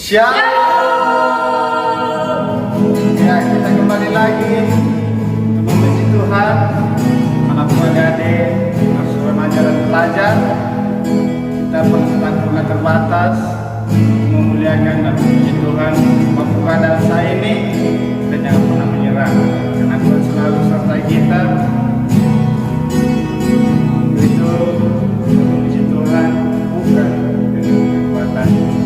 Ya, kita kembali lagi untuk memuji Tuhan, anak-anak adik, anak remaja dan pelajar. Kita pernah terbatas memuliakan dan memuji Tuhan waktu keadaan saya ini, dan jangan pernah menyerah, karena Tuhan selalu serta kita. Itu memuji Tuhan bukan dengan kekuatan.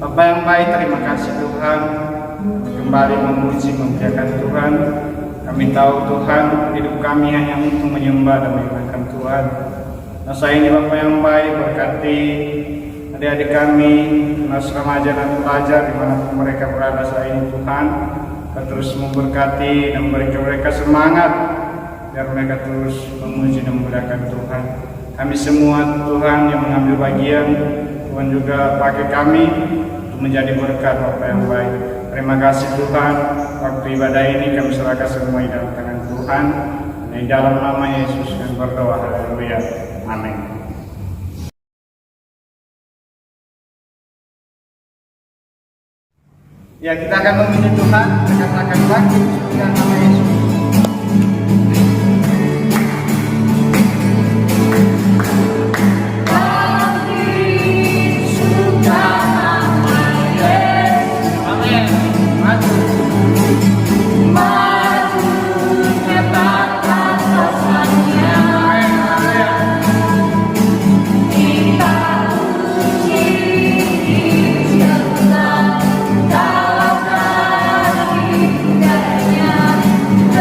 Bapa yang baik, terima kasih Tuhan, kembali memuji memuliakan Tuhan. Kami tahu Tuhan, hidup kami hanya untuk menyembah dan memuliakan Tuhan. Masa ini Bapa yang baik, berkati adik-adik kami, anak remaja dan pelajar dimanapun mereka berada saat ini Tuhan. Kau terus memberkati dan memberikan mereka semangat, biar mereka terus memuji dan memuliakan Tuhan. Kami semua Tuhan yang mengambil bagian, Tuhan juga pakai kami untuk menjadi berkat Bapa yang baik. Terima kasih Tuhan, waktu ibadah ini kami serahkan semua di dalam tangan Tuhan. Di dalam nama Yesus kami berdoa, haleluya, amin. Ya, kita akan memuji Tuhan, kita katakan lagi di dalam nama Yesus. Dalam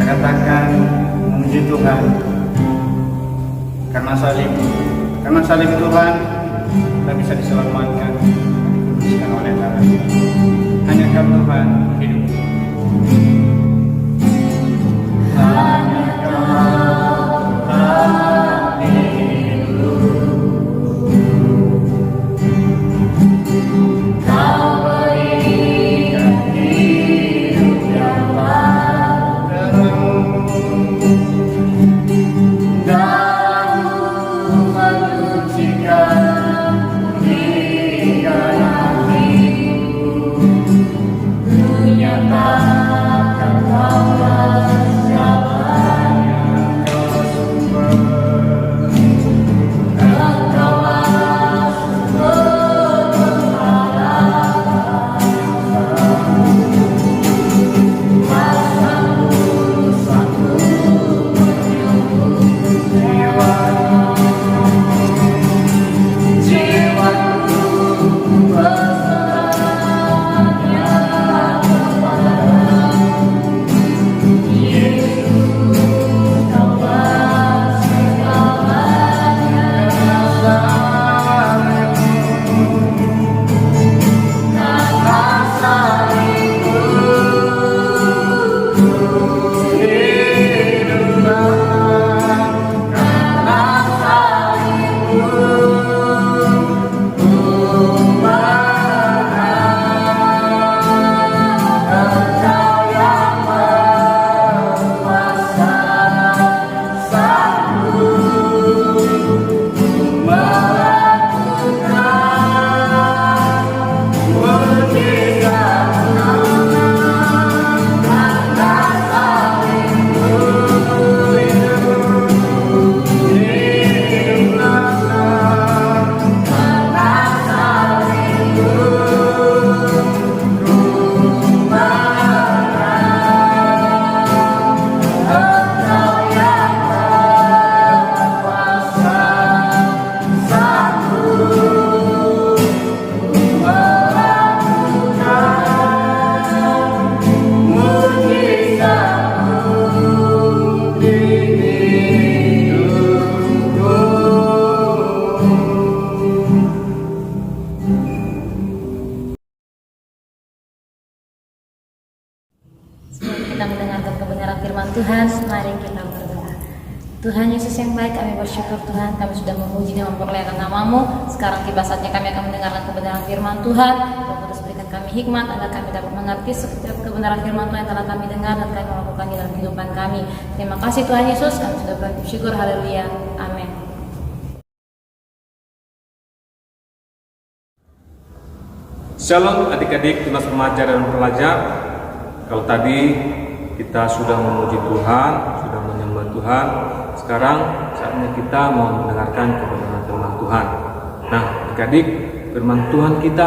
katakan memuji Tuhan karena salib Tuhan kita bisa diselamatkan, dikuduskan oleh darah. Hanya Kau Tuhan hidup. Hanya Kau Tuhan hidup. Kau berikan hidup yang baru. Kita mendengarkan kebenaran firman Tuhan, mari kita berdoa. Tuhan Yesus yang baik, kami bersyukur Tuhan, kami sudah memuji dan memperlihatkan nama-Mu. Sekarang tiba saatnya kami akan mendengarkan kebenaran firman Tuhan. Roh Kudus berikan kami hikmat agar kami dapat mengerti setiap kebenaran firman Tuhan yang telah kami dengar dan kami melakukan di dalam kehidupan kami. Terima kasih Tuhan Yesus, kami sudah bersyukur. Haleluya, amin. Shalom adik-adik, tunas remaja dan pelajar. Kalau tadi kita sudah memuji Tuhan, sudah menyembah Tuhan, sekarang saatnya kita mau mendengarkan kebenaran firman Tuhan. Nah, adik-adik, firman Tuhan kita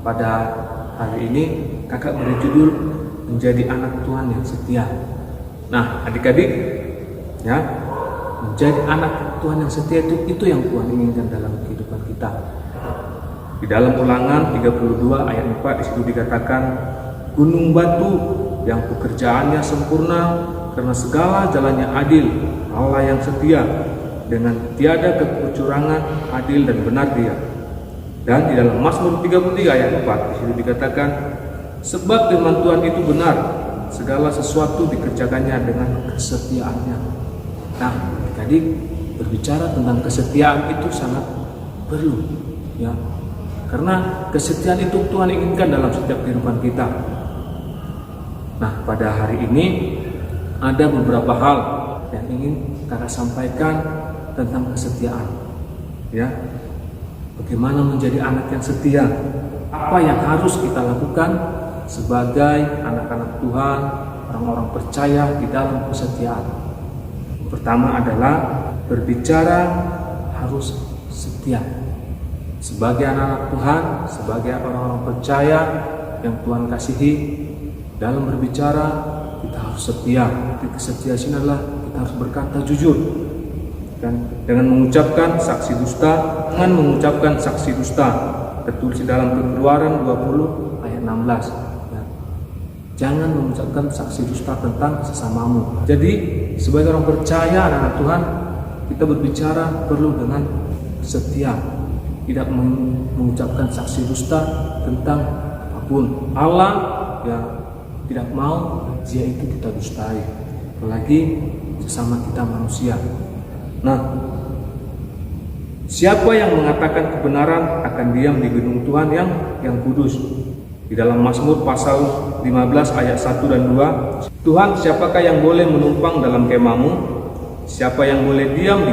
pada hari ini kakak beri judul menjadi anak Tuhan yang setia. Nah, adik-adik, ya, menjadi anak Tuhan yang setia itu yang Tuhan inginkan dalam kehidupan kita. Di dalam Ulangan 32 ayat 4 di situ dikatakan, gunung batu yang pekerjaannya sempurna karena segala jalannya adil, Allah yang setia dengan tiada kecurangan, adil dan benar Dia. Dan di dalam Mazmur 33 ayat 4 di situ dikatakan, sebab firman Tuhan itu benar, segala sesuatu dikerjakannya dengan kesetiaannya. Nah, tadi berbicara tentang kesetiaan itu sangat perlu, ya. Karena kesetiaan itu Tuhan inginkan dalam setiap kehidupan kita. Nah, pada hari ini ada beberapa hal yang ingin kakak sampaikan tentang kesetiaan. Ya, bagaimana menjadi anak yang setia? Apa yang harus kita lakukan sebagai anak-anak Tuhan, orang-orang percaya di dalam kesetiaan? Yang pertama adalah berbicara harus setia. Sebagai anak-anak Tuhan, sebagai orang-orang percaya yang Tuhan kasihi, dalam berbicara kita harus setia. Kesetiaan sini adalah kita harus berkata jujur, dan dengan mengucapkan saksi dusta, tertulis di dalam Keluaran 20 ayat 16. Ya. Jangan mengucapkan saksi dusta tentang sesamamu. Jadi sebagai orang percaya anak Tuhan, kita berbicara perlu dengan setia, tidak mengucapkan saksi dusta tentang apapun. Allah ya tidak mau dia itu kita dustai, apalagi sesama kita manusia. Nah, siapa yang mengatakan kebenaran akan diam di gedung Tuhan yang kudus. Di dalam Mazmur pasal 15 ayat 1 dan 2, Tuhan, siapakah yang boleh menumpang dalam kemahmu? Siapa yang boleh diam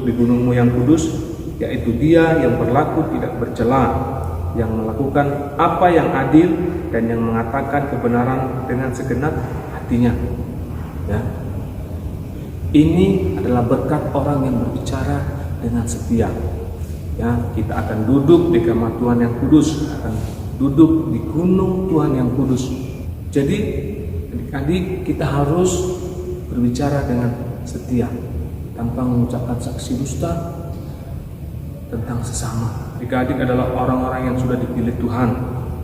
di gunungmu yang kudus? Yaitu dia yang berlaku tidak bercela, yang melakukan apa yang adil dan yang mengatakan kebenaran dengan segenap hatinya. Ya. Ini adalah berkat orang yang berbicara dengan setia. Ya, kita akan duduk di kemah Tuhan yang kudus, akan duduk di gunung Tuhan yang kudus. Jadi adik-adik, kita harus berbicara dengan setia tanpa mengucapkan saksi dusta tentang sesama. Adik-adik adalah orang-orang yang sudah dipilih Tuhan.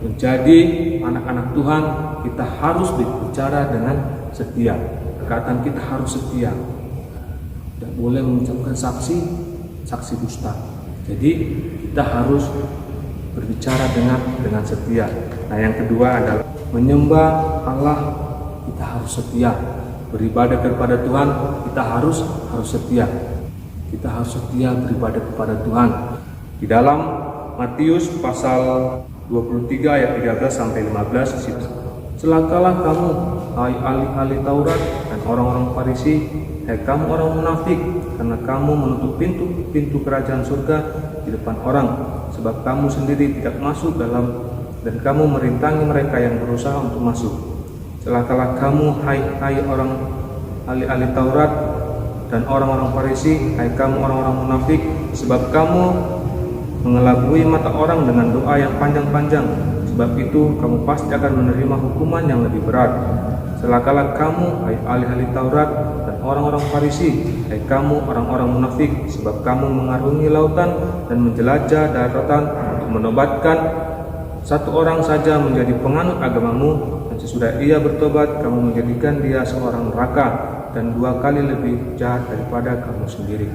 Menjadi anak-anak Tuhan, kita harus berbicara dengan setia. Perkataan kita harus setia. Tidak boleh mengucapkan saksi dusta. Jadi kita harus berbicara dengan setia. Nah, yang kedua adalah menyembah Allah, kita harus setia. Beribadah kepada Tuhan, kita harus setia. Kita harus setia beribadah kepada Tuhan. Di dalam Matius pasal 23 ayat 13 sampai 15, celakalah kamu, hai ahli-ahli Taurat dan orang-orang Farisi, hai kamu orang munafik, karena kamu menutup pintu kerajaan surga di depan orang, sebab kamu sendiri tidak masuk dalam dan kamu merintangi mereka yang berusaha untuk masuk. Celakalah kamu, hai orang ahli-ahli Taurat dan orang-orang Farisi, hai kamu orang-orang munafik, sebab kamu mengelabui mata orang dengan doa yang panjang-panjang, sebab itu kamu pasti akan menerima hukuman yang lebih berat. Celakalah kamu, hai ahli-ahli Taurat dan orang-orang Farisi, hai kamu orang-orang munafik, sebab kamu mengarungi lautan dan menjelajah daratan untuk menobatkan satu orang saja menjadi penganut agamamu, dan sesudah ia bertobat kamu menjadikan dia seorang neraka dan 2 kali lebih jahat daripada kamu sendiri.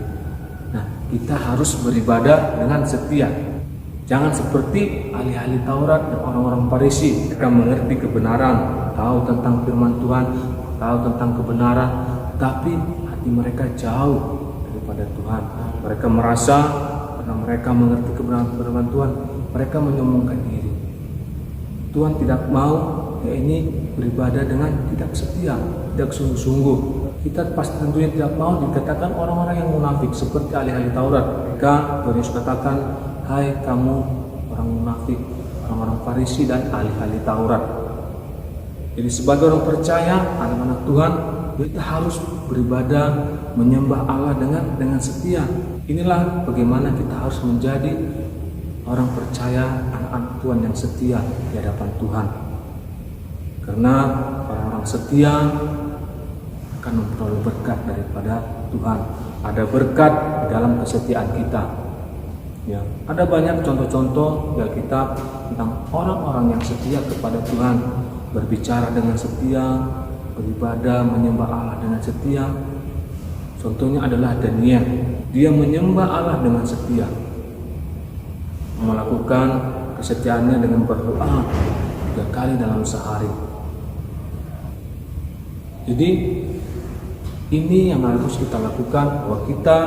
Nah, kita harus beribadah dengan setia. Jangan seperti ahli-ahli Taurat dan orang-orang Farisi. Mereka mengerti kebenaran, tahu tentang firman Tuhan, tahu tentang kebenaran, tapi hati mereka jauh daripada Tuhan. Mereka merasa karena mereka mengerti kebenaran firman Tuhan, mereka menyombongkan diri. Tuhan tidak mau ya ini beribadah dengan tidak setia, tidak sungguh-sungguh. Kita pasti tentunya tidak mau dikatakan orang-orang yang munafik seperti ahli-ahli Taurat. Maka Tuhan Yesus katakan, hai kamu orang munafik, orang-orang Farisi dan ahli-ahli Taurat. Jadi sebagai orang percaya, anak-anak Tuhan, kita harus beribadah, menyembah Allah dengan setia. Inilah bagaimana kita harus menjadi orang percaya, anak-anak Tuhan yang setia di hadapan Tuhan. Karena orang-orang setia akan memperoleh berkat daripada Tuhan. Ada berkat di dalam kesetiaan kita. Ya, ada banyak contoh-contoh di Alkitab tentang orang-orang yang setia kepada Tuhan, berbicara dengan setia, beribadah, menyembah Allah dengan setia. Contohnya adalah Daniel. Dia menyembah Allah dengan setia, melakukan kesetiaannya dengan berdoa 3 kali dalam sehari. Jadi ini yang harus kita lakukan, bahwa kita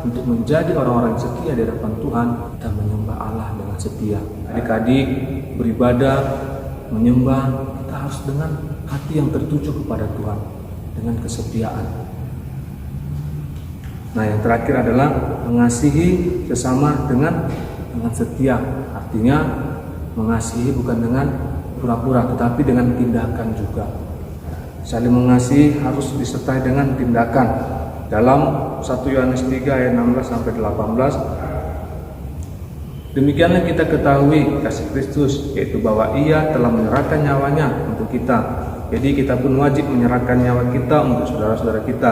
untuk menjadi orang-orang yang setia di hadapan Tuhan, kita menyembah Allah dengan setia. Adik-adik beribadah, menyembah, kita harus dengan hati yang tertuju kepada Tuhan, dengan kesetiaan. Nah, yang terakhir adalah mengasihi sesama dengan setia. Artinya mengasihi bukan dengan pura-pura, tetapi dengan tindakan juga. Saling mengasihi harus disertai dengan tindakan. Dalam 1 Yohanes 3 ayat 16 sampai 18, demikianlah kita ketahui kasih Kristus, yaitu bahwa Ia telah menyerahkan nyawanya untuk kita. Jadi kita pun wajib menyerahkan nyawa kita untuk saudara-saudara kita.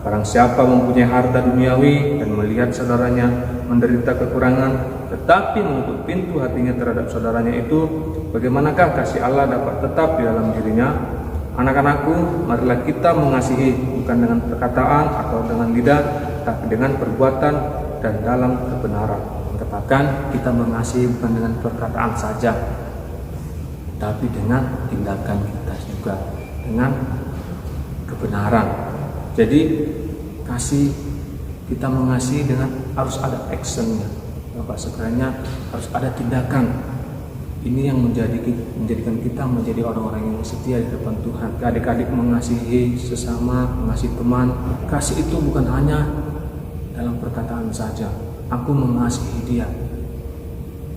Barang siapa mempunyai harta duniawi dan melihat saudaranya menderita kekurangan, tetapi menutup pintu hatinya terhadap saudaranya itu, bagaimanakah kasih Allah dapat tetap di dalam dirinya? Anak-anakku, marilah kita mengasihi bukan dengan perkataan atau dengan lidah, tapi dengan perbuatan dan dalam kebenaran. Katakan kita mengasihi bukan dengan perkataan saja, tapi dengan tindakan kita juga, dengan kebenaran. Jadi kasih, kita mengasihi dengan harus ada actionnya, Bapak sekalian, harus ada tindakan. Ini yang menjadikan kita menjadi orang-orang yang setia di depan Tuhan. Adik-adik mengasihi sesama, mengasihi teman. Kasih itu bukan hanya dalam perkataan saja, aku mengasihi dia.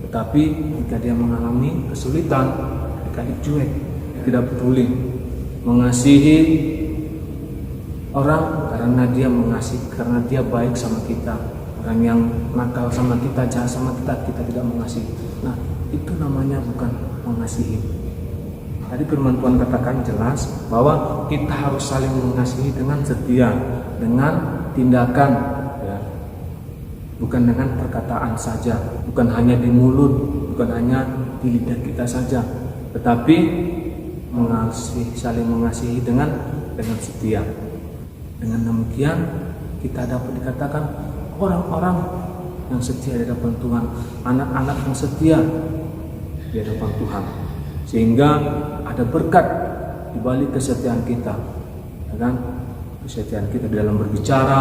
Tetapi jika dia mengalami kesulitan, adik-adik cuek, tidak peduli. Mengasihi orang karena dia mengasihi, karena dia baik sama kita. Orang yang nakal sama kita, jahat sama kita, kita tidak mengasihi. Nah, itu namanya bukan mengasihi. Tadi firman Tuhan katakan jelas bahwa kita harus saling mengasihi dengan setia, dengan tindakan, ya. Bukan dengan perkataan saja, bukan hanya di mulut, bukan hanya di lidah kita saja, tetapi saling mengasihi dengan setia. Dengan demikian kita dapat dikatakan orang-orang yang setia di hadapan Tuhan, anak-anak yang setia di hadapan Tuhan, sehingga ada berkat di balik kesetiaan kita, ya kan? Kesetiaan kita dalam berbicara,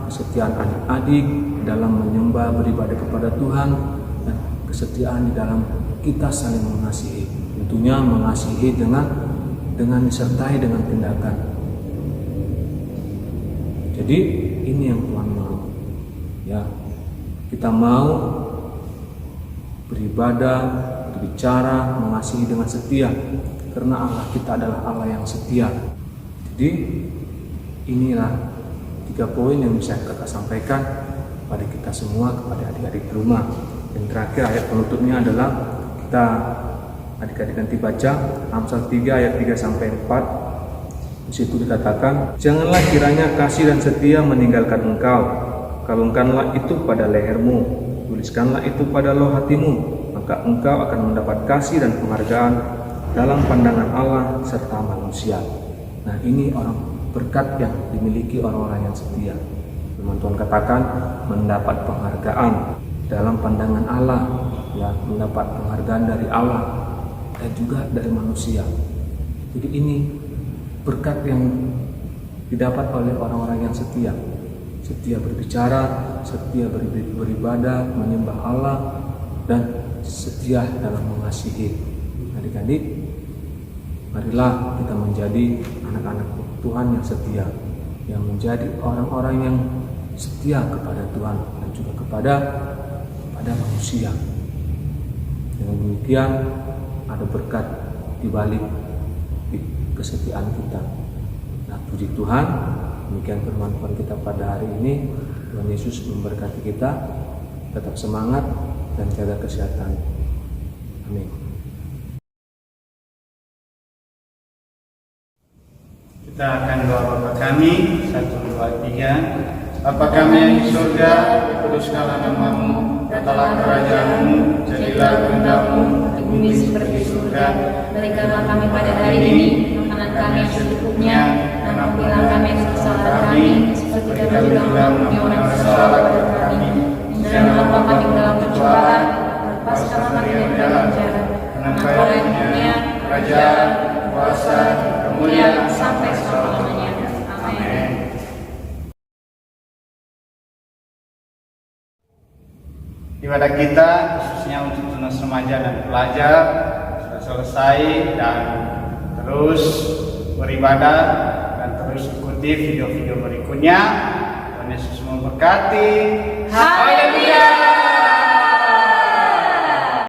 kesetiaan adik-adik dalam menyembah, beribadah kepada Tuhan, dan kesetiaan di dalam kita saling mengasihi. Tentunya mengasihi dengan disertai dengan tindakan. Jadi ini yang Tuhan mau, ya. Kita mau beribadah, berbicara, mengasihi dengan setia, karena Allah kita adalah Allah yang setia. Jadi inilah 3 poin yang bisa Kakak sampaikan pada kita semua, kepada adik-adik di rumah. Yang terakhir ayat penutupnya adalah kita adik-adik nanti baca Amsal 3 ayat 3 sampai 4. Di situ dikatakan, janganlah kiranya kasih dan setia meninggalkan engkau. Kalungkanlah itu pada lehermu, tuliskanlah itu pada loh hatimu, maka engkau akan mendapat kasih dan penghargaan dalam pandangan Allah serta manusia. Nah, ini orang berkat yang dimiliki orang-orang yang setia. Firman Tuhan katakan mendapat penghargaan dalam pandangan Allah, ya, mendapat penghargaan dari Allah dan juga dari manusia. Jadi ini berkat yang didapat oleh orang-orang yang setia. Setia berbicara, setia beribadah, menyembah Allah, dan setia dalam mengasihi. Adik-adik, marilah kita menjadi anak-anak Tuhan yang setia, yang menjadi orang-orang yang setia kepada Tuhan dan juga kepada manusia. Dengan demikian ada berkat di balik kesetiaan kita. Nah, puji Tuhan. Demikian firman Tuhan kita pada hari ini. Tuhan Yesus memberkati kita. Tetap semangat dan jaga kesehatan. Amin. Kita akan doa Bapa kami, 1, 2, 3. Bapa kami yang di surga, dikuduskanlah namamu, datanglah kerajaanmu, jadilah kehendakmu di bumi seperti surga. Berikanlah kami pada hari ini makanan kami yang secukupnya, dan ampunilah kami kesalahan kami, seperti kami juga mengampuni orang yang bersalah kepada kami. Dan janganlah kami ke dalam pencobaan, lepaskanlah kami dari penjara. Karena Engkau yang punya kerajaan, kuasa, kemuliaan sampai selama-lamanya. Amin. Ibadah kita khususnya untuk tunas remaja dan pelajar sudah selesai, dan terus beribadah dan terus ikuti video-video berikutnya. Tuhan Yesus memberkati. Haleluya.